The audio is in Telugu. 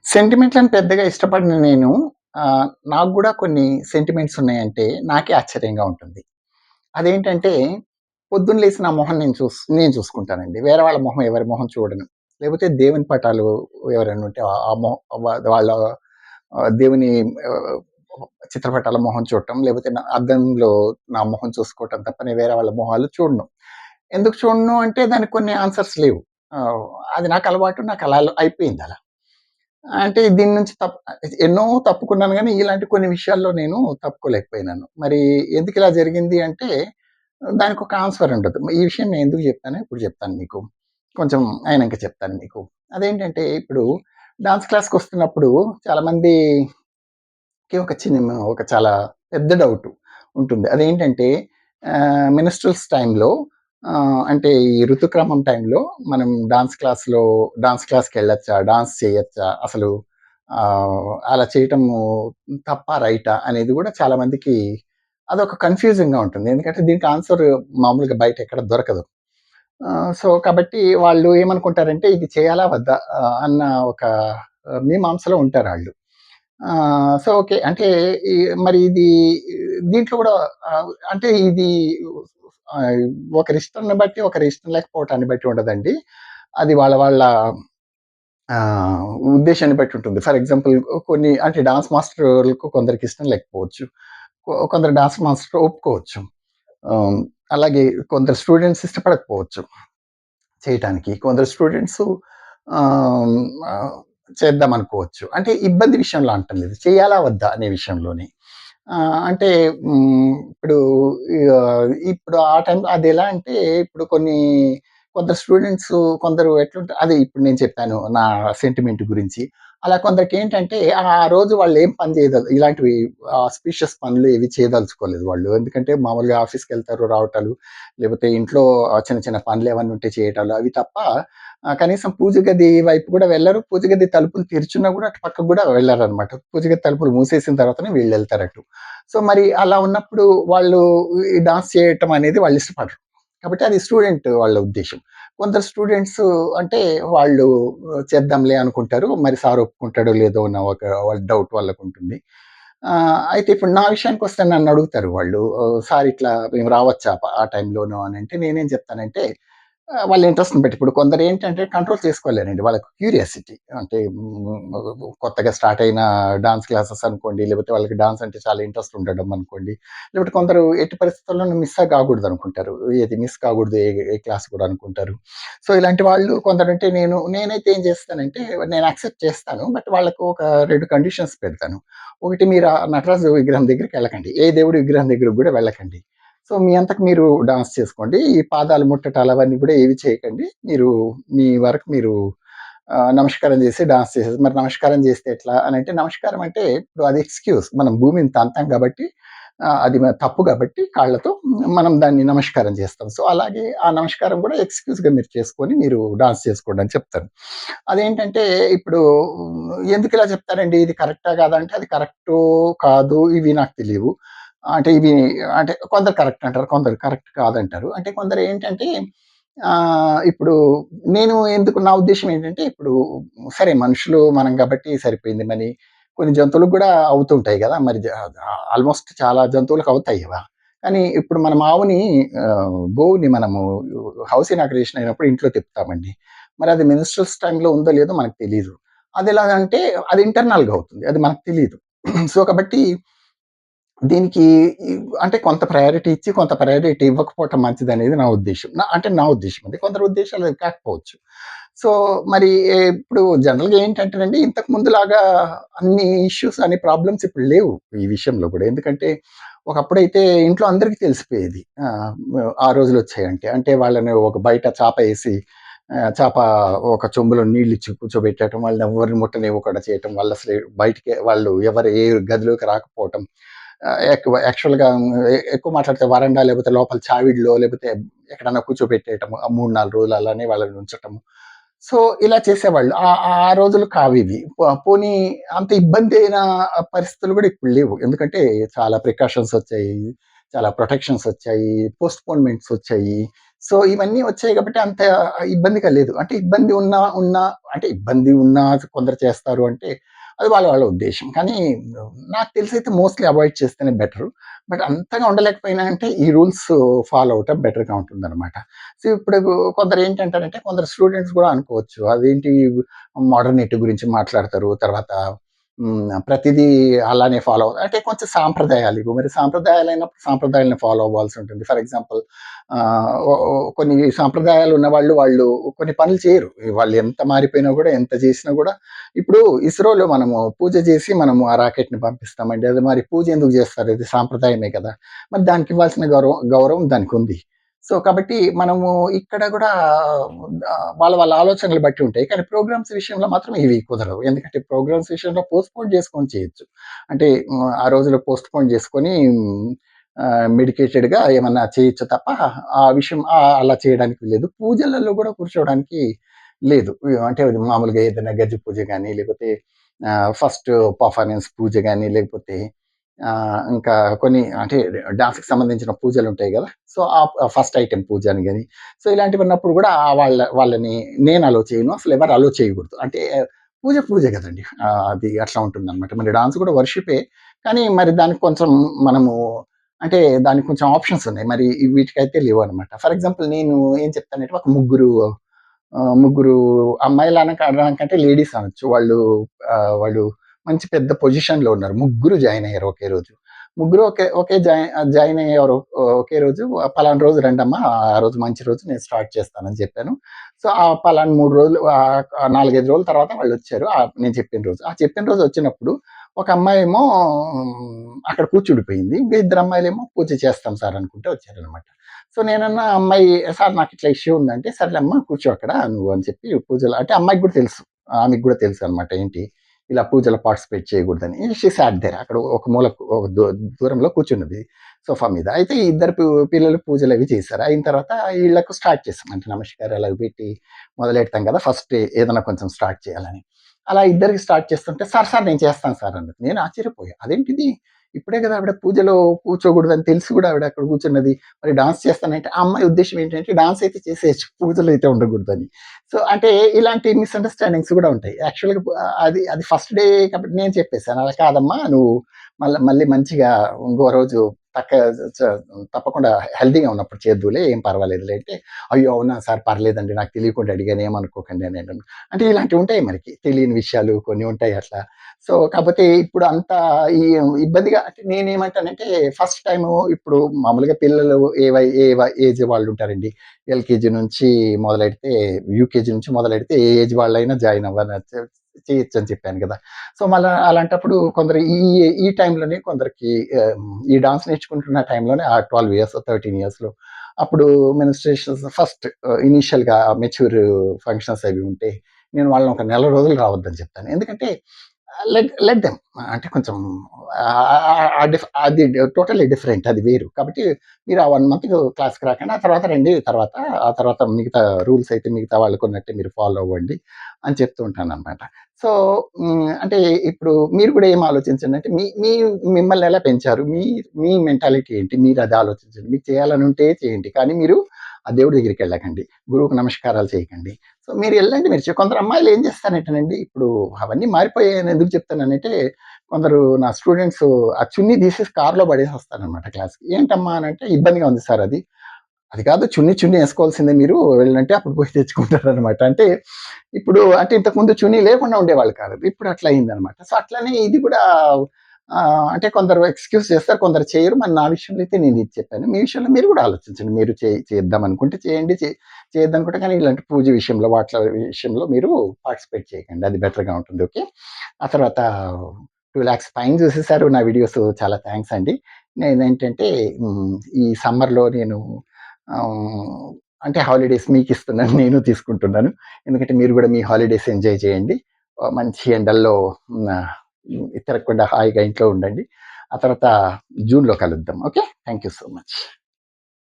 సెంటిమెంట్‌లని పెద్దగా ఇష్టపడను నేను. నాకు గూడా కొన్ని సెంటిమెంట్స్ ఉన్నాయంటే నాకే ఆశ్చర్యంగా ఉంటుంది. అదేంటంటే పొద్దున్న లేసి నా మొహం నేను చూసుకుంటానండి. వేరే వాళ్ళ మొహం ఎవరి మొహం చూడను. లేకపోతే దేవుని పటాలు ఎవరైనా ఉంటే ఆ వాళ్ళ దేవుని ఆహ్, చిత్రపటాల మొహం చూడటం, లేకపోతే నా అద్దంలో నా మొహం చూసుకోవటం తప్ప నేను వేరే వాళ్ళ మొహాలు చూడను. ఎందుకు చూడను అంటే దానికి కొన్ని ఆన్సర్స్ లేవు. ఆహ్, అది నాకు అలవాటు. నాకు అలా అయిపోయిందలా. అంటే దీని నుంచి ఎన్నో తప్పుకున్నాను గానీ, ఇలాంటి కొన్ని విషయాల్లో నేను తప్పుకోలేకపోయినాను. మరి ఎందుకిలా జరిగింది అంటే, దానికొక ఆన్సర్ ఉండదు. ఈ విషయం నేను ఎందుకు జెప్పానో ఇప్పుడు జెప్తాను మీకు. కొంచెం అయినంక చెప్తాను మీకు. అదేంటంటే, ఇప్పుడు డాన్స్ క్లాస్‌కొస్తున్నప్పుడు చాలామందికి ఒక చాలా పెద్ద డౌటు ఉంటుంది. అదేంటంటే, మెన్‌స్ట్రుయల్స్ టైమ్‌లో అంటే ఈ ఋతుక్రమం టైంలో మనం డాన్స్ క్లాస్‌కెళ్ళొచ్చా? డాన్స్ చేయొచ్చా? అసలు అలా చేయటము తప్పా? రైటా? అనేది గూడా చాలా మందికి అదొక కన్‌ఫ్యూజింగ్‌గా ఉంటుంది. ఎందుకంటే దీనికి ఆన్సర్ మామూలుగా బయట ఎక్కడ దొరకదు. సో, కాబట్టి వాళ్ళు ఏమనుకుంటారంటే ఇది చేయాలా? వద్దా? అన్న ఒక మీమాంసలో ఉంటారాళ్ళు. So, okay. అంటే ఈ మరి ఇది దీంట్లో గూడా అంటే ఇది ఆహ్, ఒకరిష్టాన్ని బట్టి, ఒకరి ఇష్టం లేకపోవటాన్ని బట్టి ఉండదండి. అది వాళ్ళ వాళ్ళ ఆహ్, ఉద్దేశాన్ని బట్టి ఉంటుంది. ఫర్ ఎగ్జాంపుల్ కొన్ని అంటే డాన్స్ మాస్టర్‌లకు కొందరికి ఇష్టం లేకపోవచ్చు. కొందరు డాన్స్ మాస్టర్ ఒప్పుకోవచ్చు. ఆహ్, అలాగే కొందరు స్టూడెంట్స్ ఇష్టపడకపోవచ్చు చేయటానికి. కొందరు స్టూడెంట్సు ఆహ్, ఆహ్, చేద్దామనుకోవచ్చు. అంటే ఇబ్బంది విషయంలో అంటం లేదు. చేయాలా? వద్దా? అనే విషయంలోనే. అంటే ఇప్పుడు ఆ టైంలో అదెలా అంటే ఇప్పుడు కొందరు స్టూడెంట్స్ కొందరు అదే ఇప్పుడు నేను చెప్పాను నా సెంటిమెంట్ గురించి. అలా కొందరికేంటంటే ఆ రోజు వాళ్ళేం పని ఇలాంటివి ఆస్పీషియస్ పనులు ఏవి చేయదలుచుకోలేదు వాళ్ళు. ఎందుకంటే మామూలుగా ఆఫీస్‌కెళ్తారు, రావటాలు, లేపోతే ఇంట్లో చిన్న చిన్న పనులేమన్నా ఉంటే చేయటాలు అవి తప్ప కనీసం పూజ గది వైపు గూడా వెళ్లరు. పూజ గది తలుపులు తెరిచున్నా గూడా అటు పక్కకు గూడా వెళ్లరనమాట. పూజ గది తలుపులు మూసేసిన తర్వాతనే వీళ్ళెళ్తారటు. సో, మరి అలా ఉన్నప్పుడు వాళ్ళు ఈ డాన్స్ చేయటం అనేది వాళ్ళు ఇష్టపడరు. కాబట్టి అది స్టూడెంట్ వాళ్ళ ఉద్దేశ్యం. కొందరు స్టూడెంట్స్ అంటే వాళ్ళు చేద్దాంలే అనుకుంటారు. మరి సార్ ఒప్పుకుంటాడో లేదో అన్న ఒక వాళ్ళ డౌట్ వాళ్ళకుంటుంది. అయితే ఇప్పుడు నా విషయానికొస్తే నన్నడుగుతారు వాళ్ళు సార్ ఇట్లా మేము రావచ్చా ఆ టైంలోను అనంటే నేనేం చెప్తానంటే వాళ్ళ ఇంట్రెస్ట్‌ని బట్టి. ఇప్పుడు కొందరేంటంటే కంట్రోల్ చేసుకోలేరండి. వాళ్ళకి క్యూరియాసిటీ. అంటే కొత్తగా స్టార్ట్ అయిన డాన్స్ క్లాసెస్ అనుకోండి, లేకపోతే వాళ్ళకి డాన్స్ అంటే చాలా ఇంట్రెస్ట్ ఉండడం అనుకోండి. లేకపోతే కొందరు ఎట్టి పరిస్థితుల్లోనూ కాకూడదనుకుంటారు. ఏది మిస్ కాకూడదు ఏ క్లాస్ కూడా అనుకుంటారు. సో, ఇలాంటి వాళ్ళు కొందరంటే నేనైతే ఏం చేస్తానంటే నేను యాక్సెప్ట్ చేస్తాను. బట్ వాళ్ళకు ఒక 2 కండిషన్స్ పెడతాను. ఒకటి మీరు ఆ నటరాజు విగ్రహం దగ్గరికెళ్ళకండి. ఏ దేవుడి విగ్రహం దగ్గరికి గూడా వెళ్ళకండి. సో, మీ అంతకు మీరు డాన్స్ చేసుకోండి. ఈ పాదాలు ముట్టటాలు అవన్నీ గూడా ఏవి చేయకండి. మీ వరకు మీరు నమస్కారం జేసి డాన్స్ చేసేసి మరి నమస్కారం జేస్తే ఎట్లా అనంటే, నమస్కారం అంటే ఇప్పుడు అది ఎక్స్‌క్యూజ్. మనం భూమిని తాంతాం గాబట్టి అది తప్పు గాబట్టి కాళ్ళతో మనం దాన్ని నమస్కారం జేస్తాం. సో, అలాగే ఆ నమస్కారం గూడా ఎక్స్‌క్యూజ్‌గా మీరు చేసుకొని మీరు డాన్స్ చేసుకోండని చెప్తాను. అదేంటంటే ఇప్పుడు ఎందుకిలా చెప్తారండి? ఇది కరెక్టా? కాదా? అంటే అది కరెక్టో, కాదో ఇవి నాకు తెలీవు. అంటే ఇవి అంటే కొందరు కరెక్ట్ అంటారు. కొందరు కరెక్ట్ కాదంటారు. అంటే కొందరేంటంటే ఇప్పుడు నా ఉద్దేశ్యం ఏంటంటే ఇప్పుడు సరే మనుషులు మనం కాబట్టి సరిపోయింది. మరి కొన్ని జంతువులకు గూడా అవుతుంటాయి గదా! మరి ఆల్‌మోస్ట్ చాలా జంతువులకు అవుతాయి గదా! కానీ ఇప్పుడు మనం గోవుని మనము హౌస్ ఇనాగరేషన్ అయినప్పుడు ఇంట్లో తిప్పుతామండి. మరి అది మెన్‌స్ట్రుయల్స్ టైమ్‌లో ఉందో లేదో మనకు తెలీదు. అదెలాగంటే అది ఇంటర్నల్‌గా అవుతుంది. అది మనకు తెలీదు. సో, కాబట్టి దీనికి ఈ అంటే కొంత ప్రయారిటీ ఇచ్చి, కొంత ప్రయారిటీ ఇవ్వకపోవటం మంచిదనేది నా ఉద్దేశ్యం. నా ఉద్దేశ్యం అది. కొందరి ఉద్దేశాలు అది కాకపోవచ్చు. సో, మరి ఇప్పుడు జనరల్‌గా ఏంటంటేనండి, ఇంతకు ముందులాగా అన్ని ఇష్యూస్, అన్ని ప్రాబ్లమ్స్ ఇప్పుడు లేవు ఈ విషయంలో గూడా. ఎందుకంటే, ఒకప్పుడైతే ఇంట్లో అందరికీ తెలిసిపోయేది. ఆ రోజులొచ్చాయంటే. అంటే వాళ్ళని ఒక బయట చాప ఏసి చాప ఒక చెంబులో నీళ్ళిచ్చి కూర్చోబెట్టటం, వాళ్ళనెవ్వరిని ముట్టనివ్వకుండా చేయటం, వాళ్ళు ఎవరు ఏ గదిలోకి రాకపోవటం. యాక్చువల్‌గా ఎక్కువ మాట్లాడితే వరండా లేకపోతే లోపల చావిడిలో లేకపోతే ఎక్కడన్నా కూర్చోబెట్టేయటము. ఆ 3, 4 రోజులు అలానే వాళ్ళని ఉంచటము. సో, ఇలా చేసేవాళ్ళు. ఆ రోజులు కావివి. పోనీ అంత ఇబ్బందైన పరిస్థితులు గూడా ఇప్పుడు లేవు. ఎందుకంటే చాలా ప్రికాషన్స్ ఒచ్చాయి. చాలా ప్రొటెక్షన్స్ ఒచ్చాయి. పోస్ట్‌పోన్‌మెంట్స్ ఒచ్చాయి. సో, ఇవన్నీ వచ్చాయి కాబట్టి అంత ఇబ్బందిగా లేదు. అంటే ఇబ్బంది ఉన్నా కొందరు చేస్తారు అంటే అది వాళ్ళ వాళ్ళ ఉద్దేశ్యం. కానీ నాకు తెలిసైతే మోస్ట్‌లీ అవాయిడ్ చేస్తేనే బెటరు. బట్ అంతగా ఉండలేకపోయినా అంటే ఈ రూల్స్ ఫాలో అవ్వటం బెటర్‌గా ఉంటుందనమాట. సో, ఇప్పుడు కొందరేంటంటారంటే కొందరు స్టూడెంట్స్ గూడా అనుకోవచ్చు. అదేంటి మోడర్నిటీ గురించి మాట్లాడతారు. తర్వాత ప్రతిదీ అలానే ఫాలో అంటే కొంచెం సాంప్రదాయాలు ఇవి. మరి సాంప్రదాయాలైనప్పుడు సాంప్రదాయాలను ఫాలో అవ్వాల్సి ఉంటుంది. ఫర్ ఎగ్జాంపుల్ ఒ ఒ కొన్ని సాంప్రదాయాలు ఉన్నవాళ్ళు వాళ్ళు కొన్ని పనులు చేయరు. వాళ్ళు ఎంత మారిపోయినా గూడా, ఎంత చేసినా గూడా ఇప్పుడు ఇస్రోలో మనము పూజ చేసి మనము ఆ రాకెట్‌ని పంపిస్తామండి. అది మరి పూజ ఎందుకు చేస్తారు? ఇది సాంప్రదాయమే కదా! మరి దానికివ్వాల్సిన గౌరవం దానికుంది. సో, కాబట్టి మనము ఇక్కడ గూడా వాళ్ళ వాళ్ళ ఆలోచనలు బట్టి ఉంటాయి. కానీ ప్రోగ్రామ్స్ విషయంలో మాత్రం ఇవి కుదరవు. ఎందుకంటే ప్రోగ్రామ్స్ విషయంలో పోస్ట్‌పోన్ చేసుకొని చేయొచ్చు. అంటే ఆ రోజులో పోస్ట్‌పోన్ చేసుకొని మెడికేటెడ్‌గా ఏమన్నా చేయొచ్చు తప్ప ఆ విషయం అలా చేయడానికి లేదు. పూజలలో గూడా కూర్చోవడానికి లేదు. అంటే మామూలుగా ఏదైనా గజ్జి పూజ గాని, లేకపోతే ఫస్ట్ పర్ఫార్మెన్స్ పూజ గాని, లేకపోతే ఇంకా కొన్ని అంటే డాన్స్‌కి సంబంధించిన పూజలుంటాయి గదా! సో, ఫస్ట్ ఐటెమ్ పూజ అని గాని, సో, ఇలాంటివున్నప్పుడు గూడా వాళ్ళని నేను అలో చేయను. అసలెవరు అలో చేయగూడదు. అంటే పూజ పూజే గదండీ! అది అట్లా ఉంటుందనమాట. మరి డాన్స్ గూడా వర్షిపే. కానీ మరి దానికి కొంచెం మనము అంటే దానికి కొంచెం ఆప్షన్స్ ఉన్నాయి. మరి వీటికైతే లేవనమాట. ఫర్ ఎగ్జాంపుల్ నేను ఏం చెప్తానంటే ఒక ముగ్గురు అమ్మాయిలనడానికంటే లేడీస్ అనొచ్చు. వాళ్ళు మంచి పెద్ద పొజిషన్‌లో ఉన్నారు. ముగ్గురు జాయిన్ అయ్యారు ఒకే రోజు. ముగ్గురు ఒకే ఒకే జాయిన్ అయ్యారు ఒకే రోజు. పలానా రోజు రండమ్మా! ఆ రోజు మంచి రోజు నేను స్టార్ట్ చేస్తానని చెప్పాను. సో, ఆ పలానా 3 రోజులు 4, 5 రోజుల తర్వాత వాళ్ళొచ్చారు. నేను చెప్పిన రోజు. ఆ చెప్పిన రోజు వచ్చినప్పుడు ఒక అమ్మాయేమో అక్కడ కూర్చుండిపోయింది. ఇంకా ఇద్దరు అమ్మాయిలేమో పూజ చేస్తాం సార్ అనుకుంటే వచ్చారనమాట. సో, నేనన్నా అమ్మాయి సార్ నాకిట్లా ఇష్యూ ఉందంటే, సర్లేమ్మా కూర్చో అక్కడ నువ్వు అని చెప్పి పూజలో అంటే అమ్మాయికి గూడా తెలుసు. ఆమెకు గూడా తెలుసనమాట. ఏంటి ఇలా పూజలో పార్టిసిపేట్ చేయకూడదని. షీ సాట్ దేర్ అక్కడ ఒక మూలకు ఒక దూరంలో కూర్చున్నది సోఫా మీద. అయితే ఈ ఇద్దరు పిల్లలు పూజలవి చేశారు. అయిన తర్వాత ఈళ్ళకు స్టార్ట్ చేసాం. అంటే నమస్కారాలు అవి పెట్టి మొదలెడతాం గదా! ఫస్ట్ ఏదైనా కొంచెం స్టార్ట్ చేయాలని. అలా ఇద్దరికి స్టార్ట్ చేస్తుంటే, సార్ నేను చేస్తాను సార్ అన్నది. నేను ఆశ్చర్యపోయా. అదేంటిది ఇప్పుడే గదా ఆవిడ పూజలో కూర్చోకూడదని తెలిసి గూడా ఆవిడ అక్కడ కూర్చున్నది. మరి డాన్స్ చేస్తానంటే, ఆ అమ్మాయి ఉద్దేశ్యం ఏంటంటే డాన్స్ అయితే చేసేయొచ్చు. పూజలో అయితే ఉండకూడదని. సో, అంటే ఇలాంటి మిస్‌అండర్‌స్టాండింగ్స్ గూడా ఉంటాయి. యాక్చువల్‌గా అది ఫస్ట్ డే కాబట్టి నేను చెప్పేసాను. అలా కాదమ్మా నువ్వు మళ్ళీ మంచిగా ఇంకో రోజు పక్క చ తప్పకుండా హెల్తీగా ఉన్నప్పుడు చేద్దువులే ఏం పర్వాలేదులే అంటే, అయ్యో! అవునా సార్ పర్లేదండి నాకు తెలియకుండా అడిగాను ఏమనుకోకండి అని అన్నాను. అంటే ఇలాంటివి ఉంటాయి మనకి. తెలియని విషయాలు కొన్ని ఉంటాయి అట్లా. సో, కాపోతే ఇప్పుడు అంత ఈ ఇబ్బందిగా అంటే నేనేమంటానంటే ఫస్ట్ టైము ఇప్పుడు మామూలుగా పిల్లలు ఏజ్ వాళ్ళుంటారండి. ఎల్‌కేజీ నుంచి మొదలెడితే యూకేజీ నుంచి మొదలెడితే ఏ ఏజ్ వాళ్ళైనా జాయిన్ చేయొచ్చని చెప్పాను గదా! సో, మళ్ళా అలాంటప్పుడు కొందరు ఈ టైంలోనే కొందరికి ఈ డాన్స్ నేర్చుకుంటున్న టైంలోనే 12 ఇయర్స్, 13 ఇయర్స్‌లో అప్పుడు మెన్స్ట్రుయేషన్స్ ఫస్ట్ ఇనీషియల్‌గా మెచ్యూర్ ఫంక్షన్స్ అవి ఉంటే నేను వాళ్ళని ఒక నెల రోజులు రావద్దని చెప్తాను. ఎందుకంటే లెట్ లెట్ దెమ్ అంటే కొంచెం అది టోటల్లీ డిఫరెంట్ అది వేరు. కాబట్టి మీరు ఆ 1 మంత్ క్లాస్‌కి రాకండి. ఆ తర్వాత రండి ఆ తర్వాత మిగతా రూల్స్ అయితే మిగతా వాళ్ళకున్నట్టే మీరు ఫాలో అవ్వండి అని చెప్తూ ఉంటాననమాట. సో, అంటే ఇప్పుడు మీరు కూడా ఏం ఆలోచించండి అంటే మిమ్మల్ని ఎలా పెంచారు? మీ మెంటాలిటీ ఏంటి? మీరది ఆలోచించండి. మీకు చేయాలని ఉంటే చేయండి. కానీ మీరు ఆ దేవుడి దగ్గరికెళ్ళకండి. గురువుకి నమస్కారాలు చేయకండి. సో, మీరెళ్ళండి కొందరు అమ్మాయిలు ఏం చేస్తారంటేనండి, ఇప్పుడు అవన్నీ మారిపోయాయని ఎందుకు చెప్తున్నానంటే, కొందరు నా స్టూడెంట్స్ ఆ చున్నీ తీసేసి కార్‌లో పడేసొస్తారనమాట క్లాస్‌కి. ఏంటమ్మా అనంటే, ఇబ్బందిగా ఉంది సార్ అది. అది కాదు చున్నీ ఏసుకోవాల్సిందే మీరు వెళ్ళంటే అప్పుడు పోయి తెచ్చుకుంటారనమాట. అంటే ఇప్పుడు అంటే ఇంతకుముందు చున్నీ లేకుండా ఉండేవాళ్ళు కాదు. ఇప్పుడు అట్లా అయిందనమాట. సో, అట్లనే ఇది కూడా అంటే కొందరు ఎక్స్‌క్యూజ్ చేస్తారు. కొందరు చేయరు. మరి నా విషయంలో అయితే నేను ఇది చెప్పాను. మీ విషయంలో మీరు కూడా ఆలోచించండి. మీరు చేద్దాం అనుకుంటే చేయండి. చేయొద్దనుకుంటే కానీ ఇలాంటి పూజ విషయంలో వాట్ల విషయంలో మీరు పార్టిసిపేట్ చేయకండి. అది బెటర్‌గా ఉంటుంది. ఓకే. ఆ తర్వాత 2,00,000 పైన చూసేసారు నా వీడియోస్. చాలా థాంక్స్ అండి. నేనేంటంటే హ్మ్, ఈ సమ్మర్‌లో నేను ఆహ్, అంటే హాలిడేస్ మీకిస్తున్నాను. నేను తీసుకుంటున్నాను. ఎందుకంటే మీరు గూడా మీ హాలిడేస్ ఎంజాయ్ చేయండి. మంచి ఎండల్లో ఆహ్, తిరగకుండా హాయిగా ఇంట్లో ఉండండి. ఆ తర్వాత జూన్‌లో కలుద్దాం. Okay. Thank you so much.